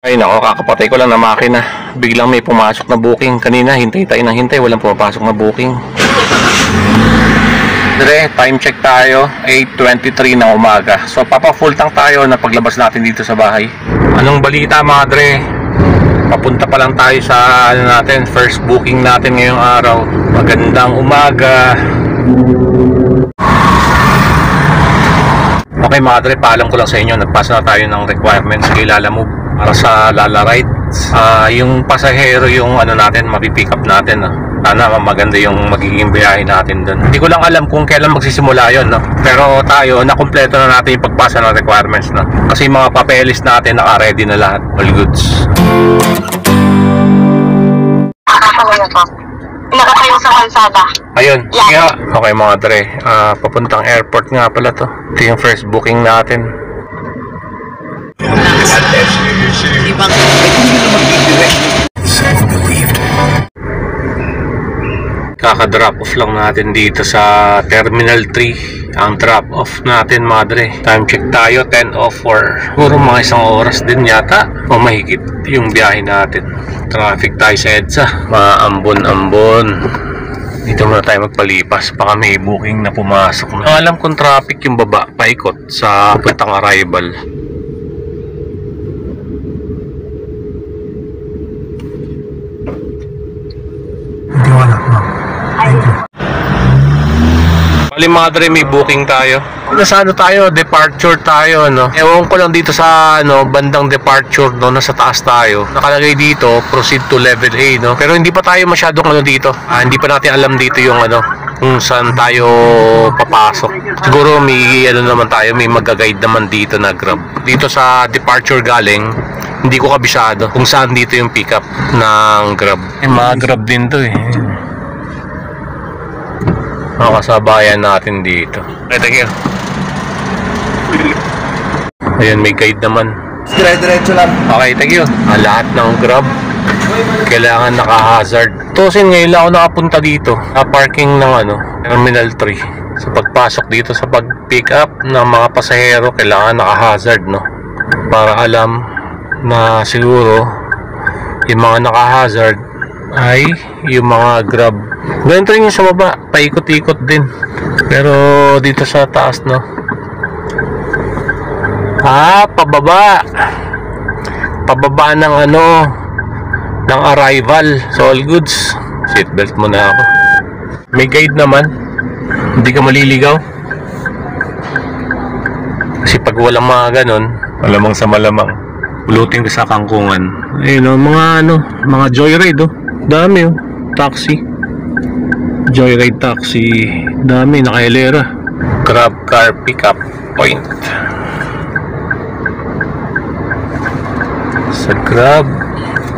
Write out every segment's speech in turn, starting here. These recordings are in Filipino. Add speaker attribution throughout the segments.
Speaker 1: Ay nako, kakapatay ko lang na makina. Biglang may pumasok na booking. Kanina hintay tayo ng hintay, walang pumapasok na booking. Dire, time check tayo, 8:23 ng umaga. So papa full tank tayo na paglabas natin dito sa bahay. Anong balita mga dre? Papunta pa lang tayo sa natin, first booking natin ngayong araw. Magandang umaga. Okay mga dre, paalam ko lang sa inyo, nagpasa na tayo ng requirements kay Lalamove para sa Lala Rides. Yung pasahero yung natin, mapipick up natin. Sana maganda yung magiging biyahe natin doon. Hindi ko lang alam kung kailan magsisimula yun, no? Pero tayo, nakumpleto na natin yung pagpasa ng requirements, no? Kasi mga papeles natin naka-ready na lahat, all goods.
Speaker 2: Nakatayo sa kalsada.
Speaker 1: Ayun, sige nga. Okay mga dre, papuntang airport nga pala to. Ito yung first booking natin. Kaka-drop off lang natin dito sa Terminal 3. Ang drop off natin mga dre, time check tayo 10:04. Puro mga isang oras din yata o mahigit yung biyahe natin. Traffic tayo sa EDSA, maambon-ambon. Dito muna tayo magpalipas, baka may booking na pumasok na. Alam kong traffic yung baba paikot sa puntang arrival. Hindi wala, ma'am. Bali mga dre, may booking tayo. Nasa tayo, departure tayo, no? Ewan ko lang dito sa bandang departure, no? Nasa taas tayo. Nakalagay dito, proceed to level A, no? Pero hindi pa tayo masyadong dito. Hindi pa natin alam dito yung kung saan tayo papasok. Siguro may naman tayo, may mag-guide naman dito na Grab. Dito sa departure galing, hindi ko kabisado kung saan dito yung pick up ng Grab. Mga Grab din to eh. Mga kasabayan natin dito. Okay, thank you. Ayan, may guide naman.
Speaker 3: Diretso lang.
Speaker 1: Okay, thank you. Lahat ng Grab kailangan naka-hazard. Tusin ngayon lang ako nakapunta dito sa parking ng Terminal 3. Sa pagpasok dito sa pag-pick up ng mga pasahero, kailangan naka-hazard, no? Para alam na siguro yung mga naka-hazard ay yung mga Grab. Ganito rin yung sa baba, paikot-ikot din. Pero dito sa taas, no? Pababa. Pababa ng ng arrival. So all goods. Seatbelt muna ako. May guide naman. Hindi ka maliligaw. Kasi pag walang mga ganon, malamang sa malamang, pulutin ka sa kangkungan. Ayun mga joyride, dami, taxi, joyride taxi, dami, nakailera. Grab car pickup point. Sa Grab,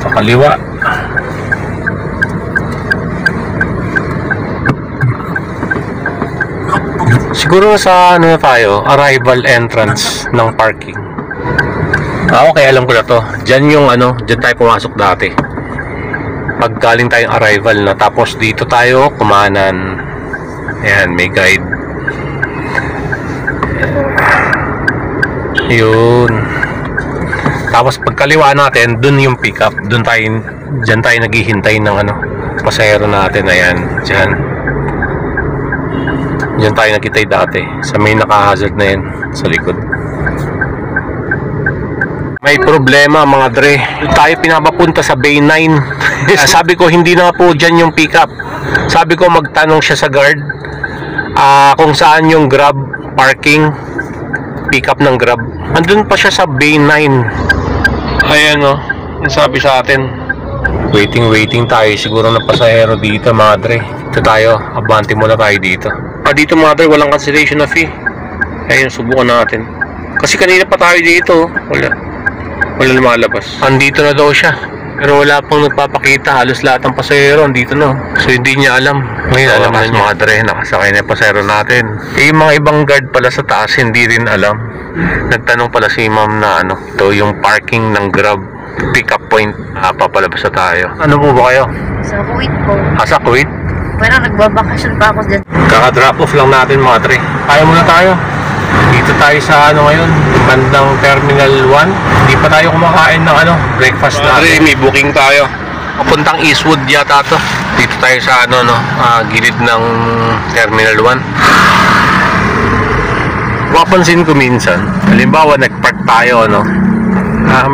Speaker 1: pakaliwa. Siguro sa tayo, arrival entrance ng parking. Okay, alam ko na to. Diyan yung diyan tayo pumasok dati. Pag galing tayong arrival na, tapos dito tayo kumanan. Ayan, may guide. Yun. Tapos pagkaliwa natin, dun yung pick up. Diyan tayo naghihintay ng pasahero natin. Ayan, diyan. Diyan tayo nakitay dati. Sa may naka-hazard na yan sa likod. May problema mga dre. Tayo pinapapunta sa Bay 9. Sabi ko hindi na po dyan yung pick up. Sabi ko magtanong siya sa guard kung saan yung Grab parking, pick up ng Grab. Andun pa siya sa Bay 9. Ayan sabi sa atin. Waiting tayo siguro na pasahero dito mga dre. Ito tayo, abante muna tayo dito. Dito mga dre, walang cancellation na fee. Ayun, subukan natin. Kasi kanina pa tayo dito. Wala lumalabas. Andito na daw siya. Pero wala pang nagpapakita. Halos lahat ng pasahero andito na. So hindi niya alam. Ngayon alam na niya. Mga dre, nakasakay na yung pasahero natin. Yung mga ibang guard pala sa taas, hindi rin alam. Nagtanong pala si ma'am na ito yung parking ng Grab pick up point. Papalabas na tayo. Ano po ba kayo?
Speaker 2: Sa Kuwait po.
Speaker 1: Sa Kuwait?
Speaker 2: Pero nagbabakasyon pa ako dyan.
Speaker 1: Kaka-drop off lang natin mga dre. Kaya muna tayo. Dito tayo sa ngayon. bandang Terminal 1. Hindi pa tayo kumakain ng breakfast natin. May booking tayo. Papuntang Eastwood yata to. Dito tayo sa gilid ng Terminal 1. Mapapansin ko minsan, halimbawa nagpark tayo,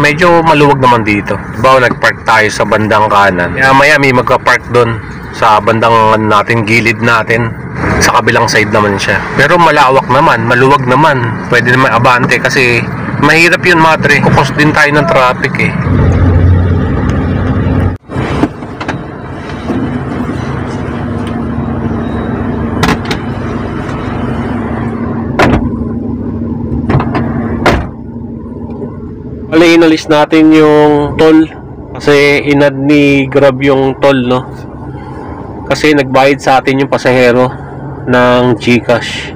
Speaker 1: medyo maluwag naman dito. Halimbawa nagpark tayo sa bandang kanan. Maya may magka-park doon sa bandang natin, gilid natin. Sa kabilang side naman siya. Pero malawak naman, maluwag naman. Pwede naman abante kasi mahirap yun, madre. Kukos din tayo ng traffic eh. Inalis natin yung toll kasi inad ni Grab yung toll, kasi nagbayad sa atin yung pasahero ng GCash.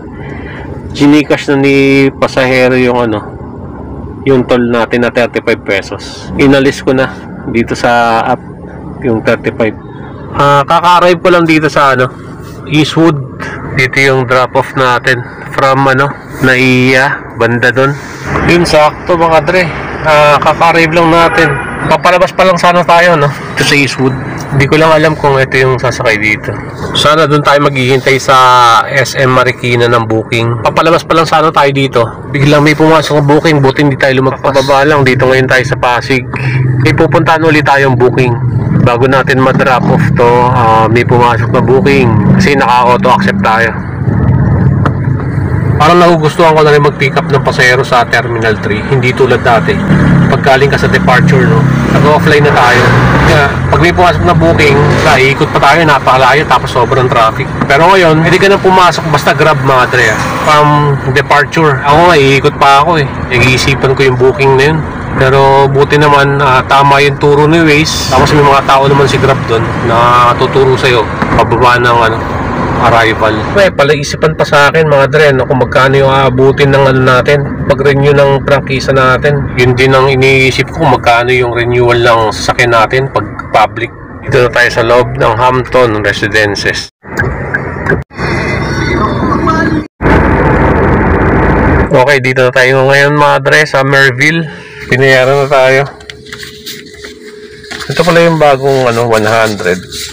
Speaker 1: Gcash na ni pasahero yung yung toll natin na 35 pesos. Inalis ko na dito sa app yung 35. Kaka-arrive ko lang dito sa Eastwood. Dito yung drop off natin from Naiya, banda doon. Yun, sakto mga dre. Kaka-arrive lang natin. Papalabas pa lang sana tayo ito sa Eastwood. Hindi ko lang alam kung ito yung sasakay dito. Sana doon tayo maghihintay sa SM Marikina ng booking. Papalabas pa lang sana tayo dito. Biglang may pumasok ng booking, buti hindi tayo lumagpas. Pababa lang, dito ngayon tayo sa Pasig. May pupuntahan ulit tayong booking. Bago natin ma-drop off to, may pumasok na booking. Kasi naka-auto accept tayo. Parang nagugustuhan ko na rin mag-pick up ng pasahero sa Terminal 3. Hindi tulad dati. Paggaling ka sa departure, nag-offline na tayo. Kaya, pag may pumasok na booking, iikot pa tayo, napakalayo, tapos sobrang traffic. Pero ngayon, hindi ka na pumasok, basta Grab mga dre. From departure, ako nga, iikot pa ako eh. Nag-iisipan ko yung booking na yun. Pero buti naman, tama yung turo ni Waze. Tapos may mga tao naman si Grab doon na tuturo sa'yo pababa ng arrival. Palaisipan pa sa akin mga dre, kung magkano yung aabutin ng natin pag-renew ng prangkisa natin. Yun din ang iniisip ko, kung magkano yung renewal ng sasakyan natin pag public. Dito na tayo sa loob ng Hampton Residences. Okay, dito na tayo ngayon mga dre sa Merville. Pinayaran na tayo. Ito pala yung bagong 100.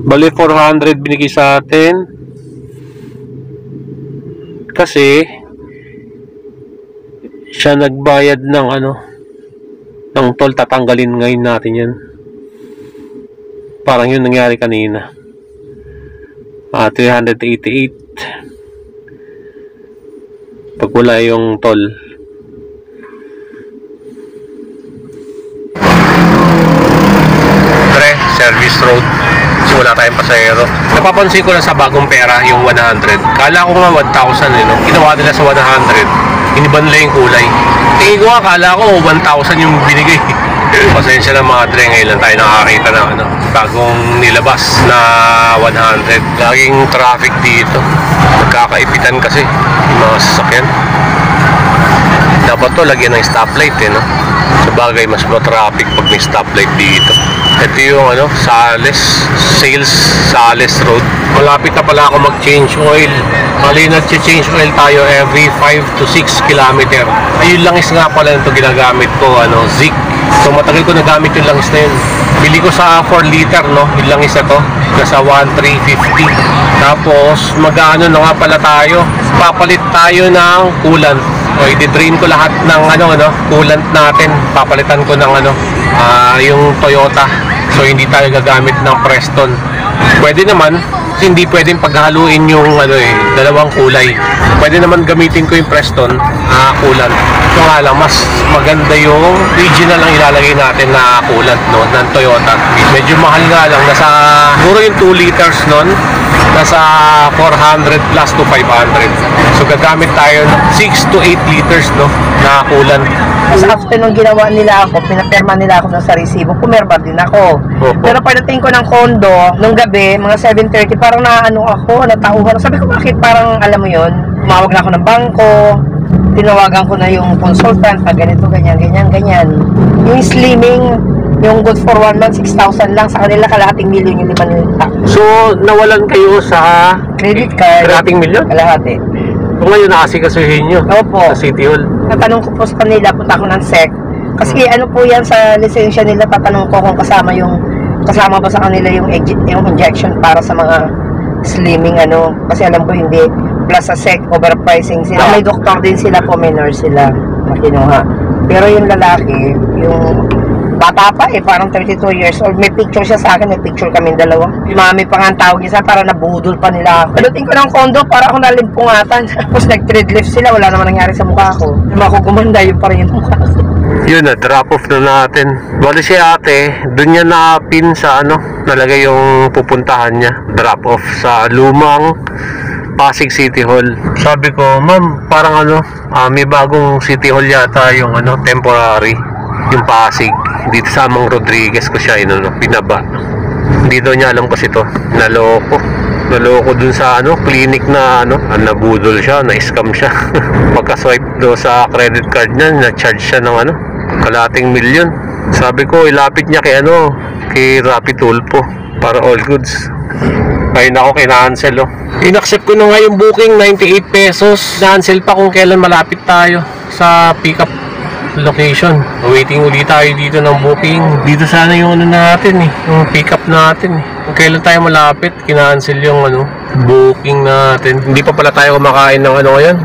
Speaker 1: Bali 400 binigay sa atin kasi siya nagbayad ng ng toll. Tatanggalin ngayon natin yan. Parang yun nangyari kanina. 388 pag wala yung toll. Service road. Wala tayong pasahero. Napapansin ko lang sa bagong pera yung 100. Kala ko nga 1,000 Ginawa nila sa 100. Iniban nila yung kulay. Tingin ko nga, kala ko 1,000 yung binigay. Pasensya na mga dre, ngayon lang tayo nakakita ng bagong nilabas na 100. Laging traffic dito. Nagkakaipitan kasi yung mga sasakyan. Dapat to lagyan ng stoplight Sa bagay, mas traffic pag may stoplight dito. Ito yung Sales Road. Malapit na pala ako mag-change oil. Mali nag-change oil tayo every 5 to 6 kilometer. Ayun langis nga pala ito ginagamit ko, Zik. So matagal ko nagamit yung langis na yun. Bili ko sa 4 liter, yung langis na to. Nasa 1,350. Tapos mag-ano na nga pala tayo. Papalit tayo ng coolant. O i-drain ko lahat ng coolant natin. Papalitan ko ng yung Toyota. So hindi tayo gagamit ng Preston. Pwede naman, hindi pwedeng paghaluin yung dalawang kulay. Pwede naman gamitin ko yung Preston coolant. Ito nga lang, mas maganda yung original ang ilalagay natin na coolant ng Toyota. Medyo mahal nga lang, siguro yung 2 liters nasa 400 plus to 500. So gagamit tayo ng 6 to 8 liters na coolant.
Speaker 3: Kasi after nung ginawa nila ako, pinaperma nila ako sa resibo, pumerma din ako.
Speaker 1: Opo.
Speaker 3: Pero pagdating ko ng condo, nung gabi, mga 7:30, parang natauhan. Sabi ko, bakit parang, alam mo yun, tumawag na ako ng bangko, tinawagan ko na yung consultant, pag ganito, ganyan. Yung slimming, Yung good for 1 month, 6,000 lang. Sa kanila, kalahating milyon yung 5 nila.
Speaker 1: So, nawalan kayo sa
Speaker 3: Credit card.
Speaker 1: kalahating milyon?
Speaker 3: Kalahati.
Speaker 1: Kung ngayon nakasikasuhin nyo
Speaker 3: Opo.
Speaker 1: sa City Hall.
Speaker 3: Natanong ko po sa kanila, punta ako ng SEC. Kasi ano po yan sa lisensya nila, tatanong ko kung kasama ba sa kanila yung injection para sa mga slimming ano. Kasi alam ko hindi. Plus sa SEC, overpricing sila. May doktor din sila po, may nurse sila na kinuha. Pero yung lalaki, yung bata pa parang 32 years old. May picture siya sa akin, may picture kami dalawa. Mami pa nga ang tawag niya sa para nabudol pa nila ako. Pagdating ko ng condo, para ako nalimpungatan. Tapos nag-thread lift sila, wala naman nangyari sa mukha ko. Naman ako gumanda, yun pa rin yung mukha ko.
Speaker 1: Yun na, drop off na natin. Bali si ate, dun niya na-pin sa nalagay yung pupuntahan niya. Drop off sa lumang Pasig City Hall. Sabi ko, ma'am, parang may bagong City Hall yata yung temporary. Yung Pasig. Dito sa Amang Rodriguez ko siya pinaba. Hindi daw niya alam kasi to. Naloko dun sa clinic na nabudol siya, na-scam siya. Pagka-swipe daw sa credit card niya, na-charge siya ng kalahating milyon. Sabi ko, ilapit niya kay Rappi Tulpo para all goods. Ayun ako, kina-cancel In-accept ko na nga yung booking, 98 pesos. Na-cancel pa kung kailan malapit tayo sa pick-up location. Waiting ulit tayo dito ng booking. Dito sana yung natin yung pick-up natin Kung kailan tayo malapit, kina-cancel yung booking natin. Hindi pa pala tayo kumakain ng ngayon.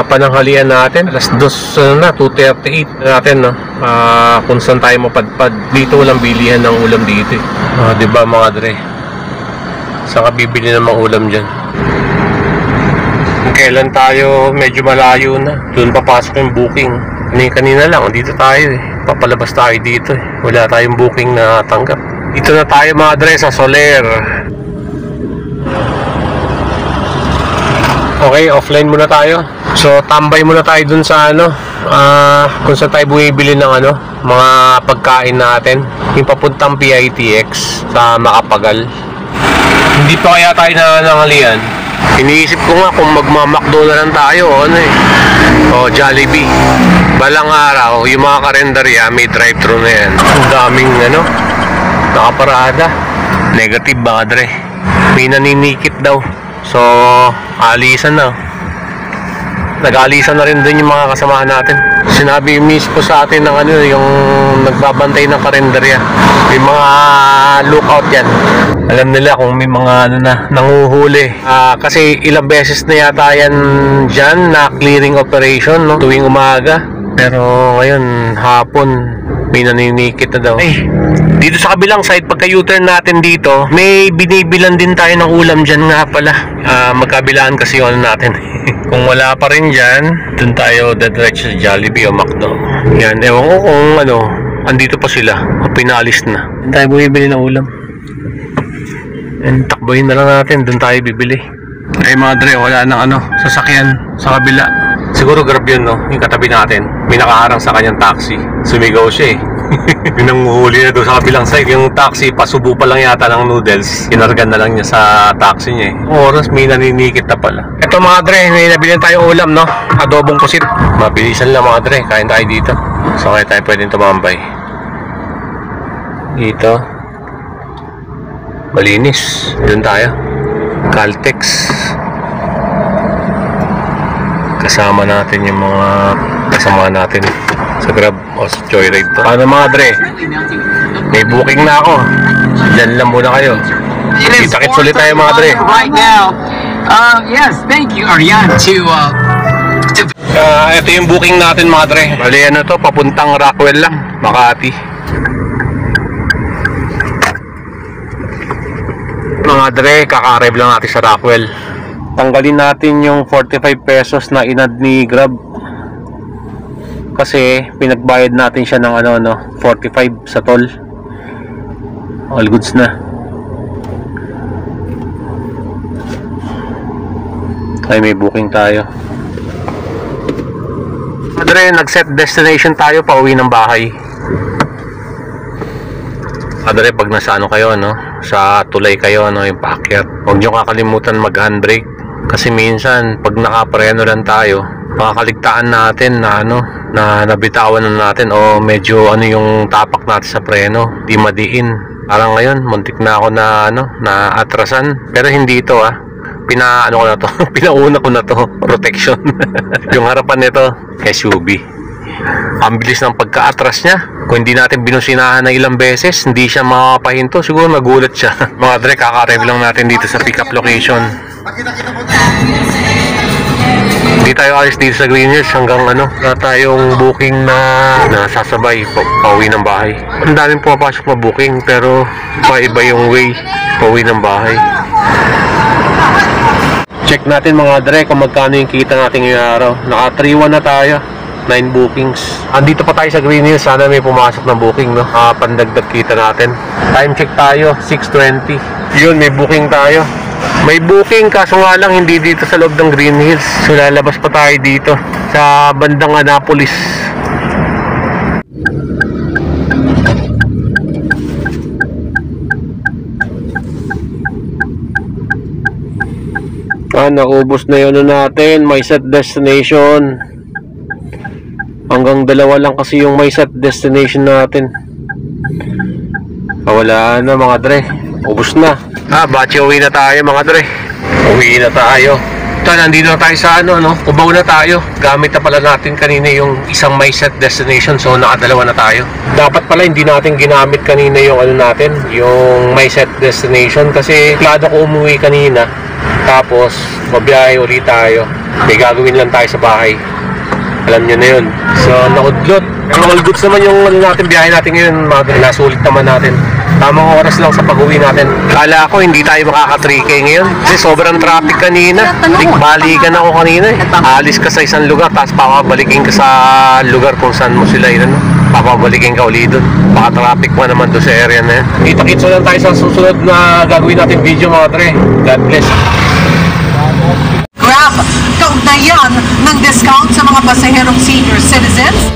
Speaker 1: Pananghalian natin. Alas 2 na, 2:38 natin kung saan tayo mapadpad. Dito walang bilihan ng ulam dito diba mga dre? Saan ka bibili ng mga ulam dyan? Kung kailan tayo medyo malayo na, doon papasok yung booking. Kanina lang, dito tayo papalabas tayo dito wala tayong booking na tanggap. Dito na tayo mga dre sa Soler. Okay, offline muna tayo. So tambay muna tayo dun sa kung saan tayo bumibili ng mga pagkain natin. Yung papuntang PITX sa Makapagal. Hindi pa kaya tayo nanangalian. Iniisip ko nga kung magmamakdo na lang tayo o Jollibee. Balang araw, yung mga karendarya may drive-thru na yan. Ang daming nakaparada. Negative ba dre? May naninikip daw. So, alisan na. Nag-alisan na rin dun yung mga kasamahan natin. Sinabi mismo sa atin ng yung nagbabantay ng karendarya. May mga lookout yan. Alam nila kung may mga nanguhuli. Kasi ilang beses na yata yan dyan na clearing operation tuwing umaga. Pero ngayon hapon may naninikit na daw. Dito sa kabilang side, pagka U-turn natin dito, may binibilan din tayo ng ulam dyan nga pala. Magkabilaan kasi yun natin. Kung wala pa rin dyan, dun tayo dediretso sa Jollibee o McDo. Yan, ewan ko kung andito pa sila o pinalis na. Dun tayo bumibili ng ulam. And takboyin na lang natin, dun tayo bibili. Ay mga dre, wala nang sasakyan sa kabila. Siguro grab yun yung katabi natin. May nakaharang sa kanyang taxi. Sumigaw siya Yung nanguhuli na doon sa kabilang side. Yung taxi, pasubo pa lang yata ng noodles. Kinargan na lang niya sa taxi niya Oras, may naninikit na pala. Ito mga dre, may nabili tayong ulam adobong pusit. Mabilisan lang mga dre, kain tayo dito. So kaya tayo pwedeng tumambay. Dito malinis. Doon tayo Caltex. Kasama natin yung mga kasama natin sa Grab o sa Joyride to. Paano mga dre? May booking na ako. Diyan lang muna kayo. Kita-kits ulit tayo mga dre.
Speaker 4: Right now. Yes, thank you, Ariane.
Speaker 1: Ito yung booking natin mga dre. Bali to, papuntang Rockwell lang, Makati. Mga dre, kaka-arrive lang natin sa Rockwell. Tanggalin natin yung 45 pesos na inad ni Grab. Kasi pinagbayad natin siya ng 45 sa toll. All goods na. Ay may booking tayo. Padre, nag-set destination tayo pa uwi ng bahay. Padre, pag nasa kayo sa tulay kayo yung paakyat, huwag nyo kakalimutan mag handbrake. Kasi minsan pag nakapreno lang tayo, makakaligtaan natin na na nabitawan na natin o medyo yung tapak natin sa preno, di madiin. Parang ngayon muntik na ako na na atrasan, pero hindi ito pinauna ko na to protection. Yung harapan nito SUV, ang bilis ng pagka-atras niya. Kung hindi natin binusinahan na ilang beses, hindi siya makapahinto. Siguro nagulat siya. Mga dre, kaka-arrive lang natin dito sa pick-up location. Hindi tayo alis dito sa Green Hills hanggang na tayong booking na sasabay pauwi ng bahay. Ang daming pumapasok na booking, pero iba yung way pauwi ng bahay. Check natin mga dre kung magkano yung kita natin ngayong araw. Naka 3-1 na tayo, 9 bookings. Andito pa tayo sa Green Hills, sana may pumasok na booking, pandagdag kita natin. Time check tayo, 6:20. Yun, may booking tayo. May booking, kaso nga lang hindi dito sa loob ng Green Hills. So lalabas pa tayo dito sa bandang Annapolis. Naubos na yun natin. May set destination. Hanggang 2 lang kasi yung may set destination natin. Wala na mga dre. Ubos na. Bachi uwi na tayo mga dre. Uwi na tayo. Ito, nandito na tayo sa Cubao na tayo. Gamit na pala natin kanina yung isang may set destination. So nakadalawa na tayo. Dapat pala hindi natin ginamit kanina yung natin, yung may set destination. Kasi plano ko umuwi kanina. Tapos mabiyahe ulit tayo. May gagawin lang tayo sa bahay. Alam nyo na yun. So nakudlot. Pero all goods naman yung natin, biyahe natin ngayon. Nasulit naman natin. Tamang oras lang sa pag-uwi natin. Kala ko hindi tayo makaka 3K ngayon kasi sobrang traffic kanina. Balikan ako kanina Alis ka sa isang lugar, tapos papabalikin ka sa lugar kung saan mo sila papabalikin ka ulit doon. Baka traffic pa naman doon sa area na yan. Kita-kits lang tayo sa susunod na gagawin natin video mga dre. God bless.
Speaker 5: Grab, kaugnayan ng discount sa mga pasaherong senior citizens.